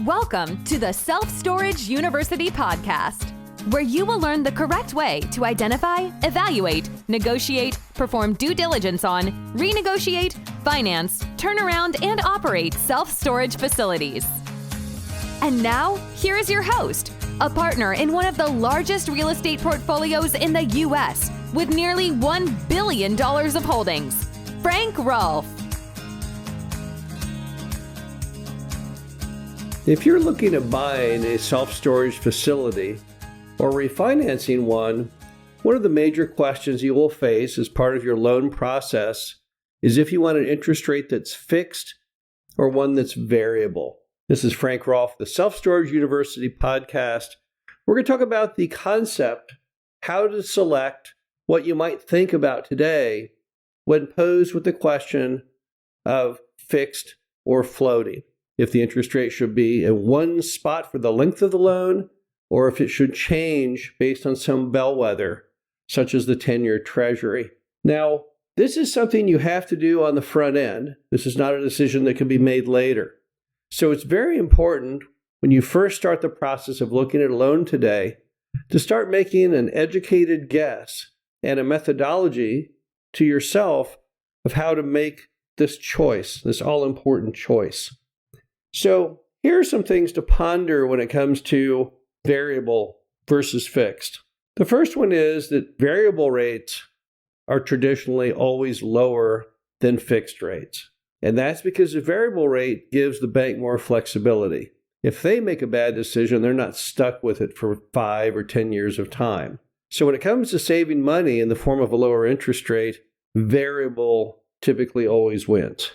Welcome to the Self Storage University podcast, where you will learn the correct way to identify, evaluate, negotiate, perform due diligence on, renegotiate, finance, turn around, and operate self-storage facilities. And now, here is your host, a partner in one of the largest real estate portfolios in the U.S. with nearly $1 billion of holdings, Frank Rolfe. If you're looking at buying a self-storage facility or refinancing one of the major questions you will face as part of your loan process is if you want an interest rate that's fixed or one that's variable. This is Frank Rolfe, the Self Storage University podcast. We're going to talk about the concept, how to select what you might think about today when posed with the question of fixed or floating. If the interest rate should be in one spot for the length of the loan, or if it should change based on some bellwether, such as the 10-year Treasury. Now, this is something you have to do on the front end. This is not a decision that can be made later. So it's very important when you first start the process of looking at a loan today to start making an educated guess and a methodology to yourself of how to make this choice, this all-important choice. So here are some things to ponder when it comes to variable versus fixed. The first one is that variable rates are traditionally always lower than fixed rates. And that's because the variable rate gives the bank more flexibility. If they make a bad decision, they're not stuck with it for 5 or 10 years of time. So when it comes to saving money in the form of a lower interest rate, variable typically always wins.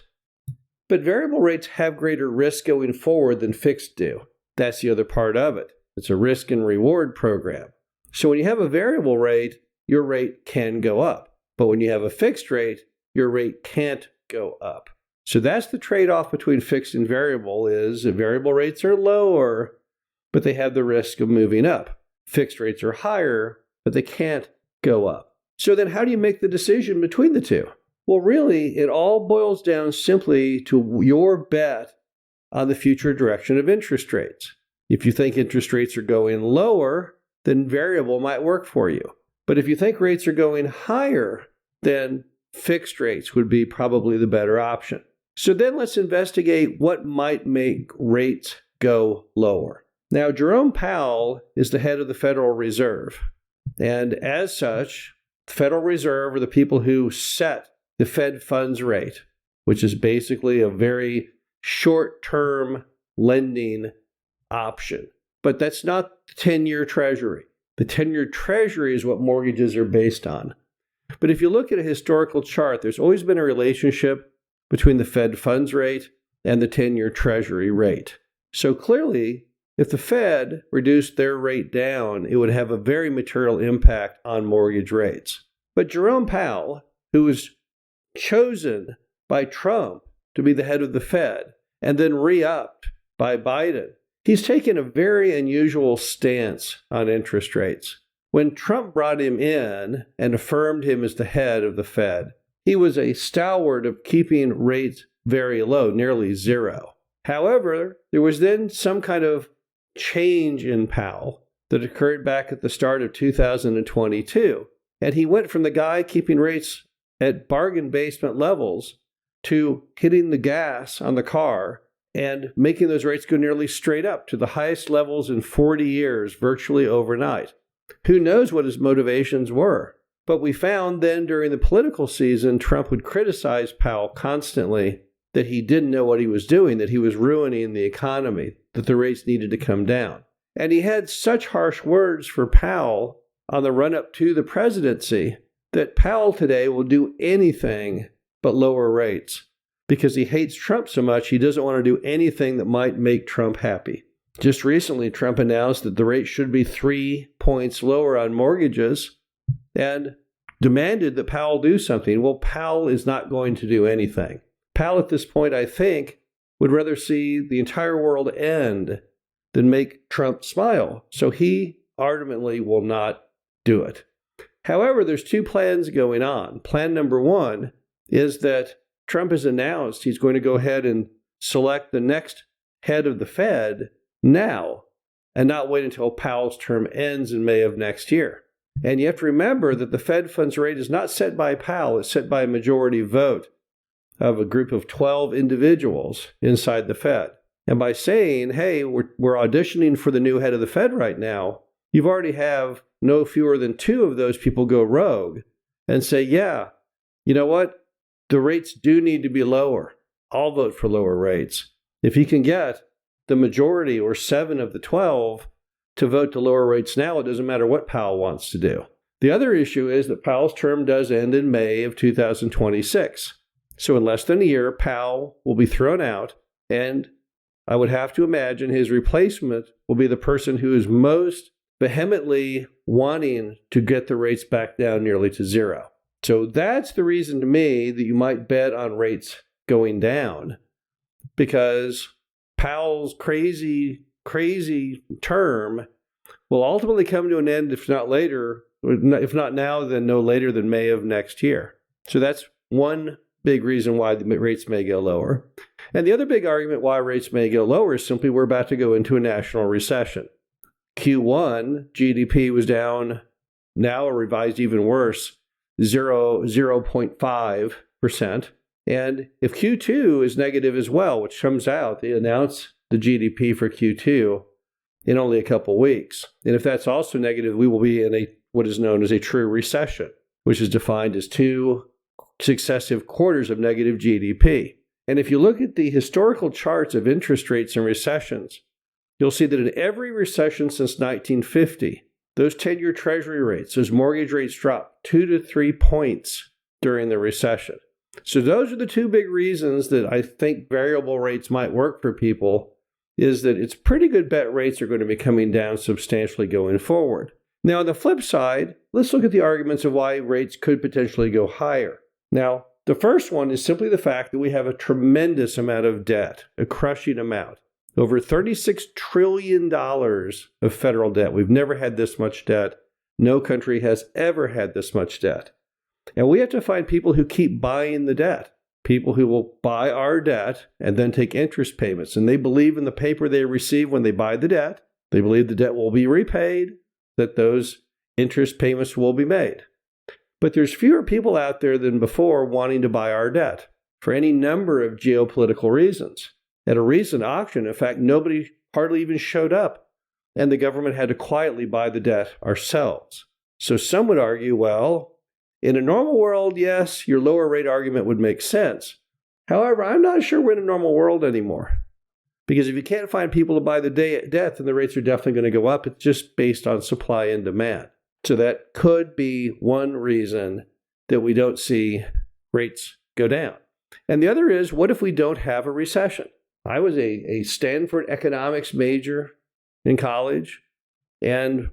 But variable rates have greater risk going forward than fixed do. That's the other part of it. It's a risk and reward program. So when you have a variable rate, your rate can go up. But when you have a fixed rate, your rate can't go up. So that's the trade-off between fixed and variable is that variable rates are lower, but they have the risk of moving up. Fixed rates are higher, but they can't go up. So then how do you make the decision between the two? Well, really, it all boils down simply to your bet on the future direction of interest rates. If you think interest rates are going lower, then variable might work for you. But if you think rates are going higher, then fixed rates would be probably the better option. So then let's investigate what might make rates go lower. Now, Jerome Powell is the head of the Federal Reserve. And as such, the Federal Reserve are the people who set the Fed funds rate, which is basically a very short-term lending option. But that's not the 10-year Treasury. The 10-year Treasury is what mortgages are based on. But if you look at a historical chart, there's always been a relationship between the Fed funds rate and the 10-year Treasury rate. So clearly, if the Fed reduced their rate down, it would have a very material impact on mortgage rates. But Jerome Powell, who was chosen by Trump to be the head of the Fed and then re-upped by Biden, he's taken a very unusual stance on interest rates. When Trump brought him in and affirmed him as the head of the Fed, he was a stalwart of keeping rates very low, nearly zero. However, there was then some kind of change in Powell that occurred back at the start of 2022. And he went from the guy keeping rates at bargain basement levels to hitting the gas on the car and making those rates go nearly straight up to the highest levels in 40 years, virtually overnight. Who knows what his motivations were? But we found then during the political season, Trump would criticize Powell constantly that he didn't know what he was doing, that he was ruining the economy, that the rates needed to come down. And he had such harsh words for Powell on the run-up to the presidency that Powell today will do anything but lower rates because he hates Trump so much he doesn't want to do anything that might make Trump happy. Just recently, Trump announced that the rate should be 3 points lower on mortgages and demanded that Powell do something. Well, Powell is not going to do anything. Powell at this point, I think, would rather see the entire world end than make Trump smile. So he ardently will not do it. However, there's two plans going on. Plan number one is that Trump has announced he's going to go ahead and select the next head of the Fed now and not wait until Powell's term ends in May of next year. And you have to remember that the Fed funds rate is not set by Powell, it's set by a majority vote of a group of 12 individuals inside the Fed. And by saying, hey, we're auditioning for the new head of the Fed right now, you've already have no fewer than 2 of those people go rogue and say, yeah, you know what? The rates do need to be lower. I'll vote for lower rates. If you can get the majority or 7 of the 12 to vote to lower rates now, it doesn't matter what Powell wants to do. The other issue is that Powell's term does end in May of 2026. So in less than a year, Powell will be thrown out, and I would have to imagine his replacement will be the person who is most vehemently wanting to get the rates back down nearly to zero. So that's the reason to me that you might bet on rates going down, because Powell's crazy term will ultimately come to an end, if not later, if not now, then no later than May of next year. So that's one big reason why the rates may go lower. And the other big argument why rates may go lower is simply we're about to go into a national recession. Q1 GDP was down, now revised even worse, 0.5%. And if Q2 is negative as well, which comes out, they announce the GDP for Q2 in only a couple weeks. And if that's also negative, we will be in what is known as a true recession, which is defined as 2 successive quarters of negative GDP. And if you look at the historical charts of interest rates and recessions, you'll see that in every recession since 1950, those 10-year Treasury rates, those mortgage rates dropped 2 to 3 points during the recession. So those are the 2 big reasons that I think variable rates might work for people, is that it's pretty good bet rates are going to be coming down substantially going forward. Now, on the flip side, let's look at the arguments of why rates could potentially go higher. Now, the first one is simply the fact that we have a tremendous amount of debt, a crushing amount. Over $36 trillion of federal debt. We've never had this much debt. No country has ever had this much debt. And we have to find people who keep buying the debt, people who will buy our debt and then take interest payments. And they believe in the paper they receive when they buy the debt. They believe the debt will be repaid, that those interest payments will be made. But there's fewer people out there than before wanting to buy our debt for any number of geopolitical reasons. At a recent auction, in fact, nobody hardly even showed up, and the government had to quietly buy the debt ourselves. So some would argue, well, in a normal world, yes, your lower rate argument would make sense. However, I'm not sure we're in a normal world anymore. Because if you can't find people to buy the debt, then the rates are definitely going to go up. It's just based on supply and demand. So that could be one reason that we don't see rates go down. And the other is, what if we don't have a recession? I was a Stanford economics major in college, and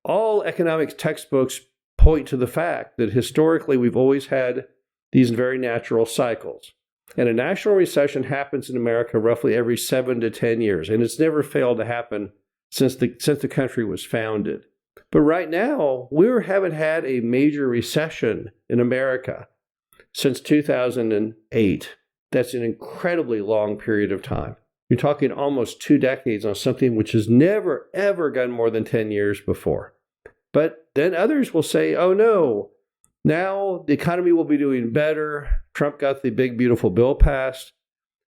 all economics textbooks point to the fact that historically we've always had these very natural cycles. And a national recession happens in America roughly every 7 to 10 years, and it's never failed to happen since the country was founded. But right now, we haven't had a major recession in America since 2008. That's an incredibly long period of time. You're talking almost 2 decades on something which has never, ever gone more than 10 years before. But then others will say, oh no, now the economy will be doing better. Trump got the big, beautiful bill passed.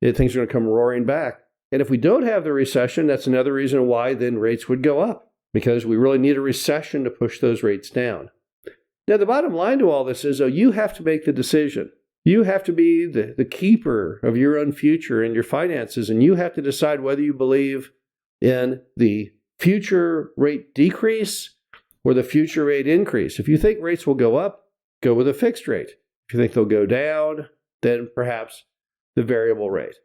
Things are going to come roaring back. And if we don't have the recession, that's another reason why then rates would go up, because we really need a recession to push those rates down. Now, the bottom line to all this is, you have to make the decision. You have to be the keeper of your own future and your finances, and you have to decide whether you believe in the future rate decrease or the future rate increase. If you think rates will go up, go with a fixed rate. If you think they'll go down, then perhaps the variable rate.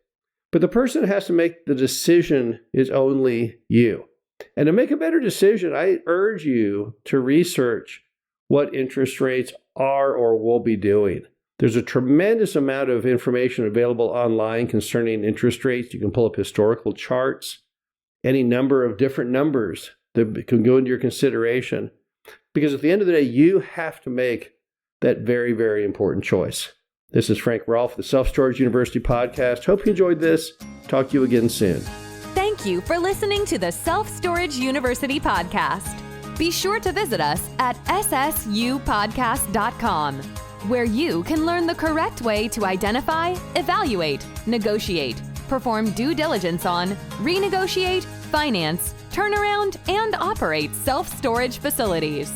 But the person that has to make the decision is only you. And to make a better decision, I urge you to research what interest rates are or will be doing. There's a tremendous amount of information available online concerning interest rates. You can pull up historical charts, any number of different numbers that can go into your consideration. Because at the end of the day, you have to make that very, very important choice. This is Frank Rolfe, the Self Storage University podcast. Hope you enjoyed this. Talk to you again soon. Thank you for listening to the Self Storage University podcast. Be sure to visit us at ssupodcast.com, where you can learn the correct way to identify, evaluate, negotiate, perform due diligence on, renegotiate, finance, turnaround, and operate self-storage facilities.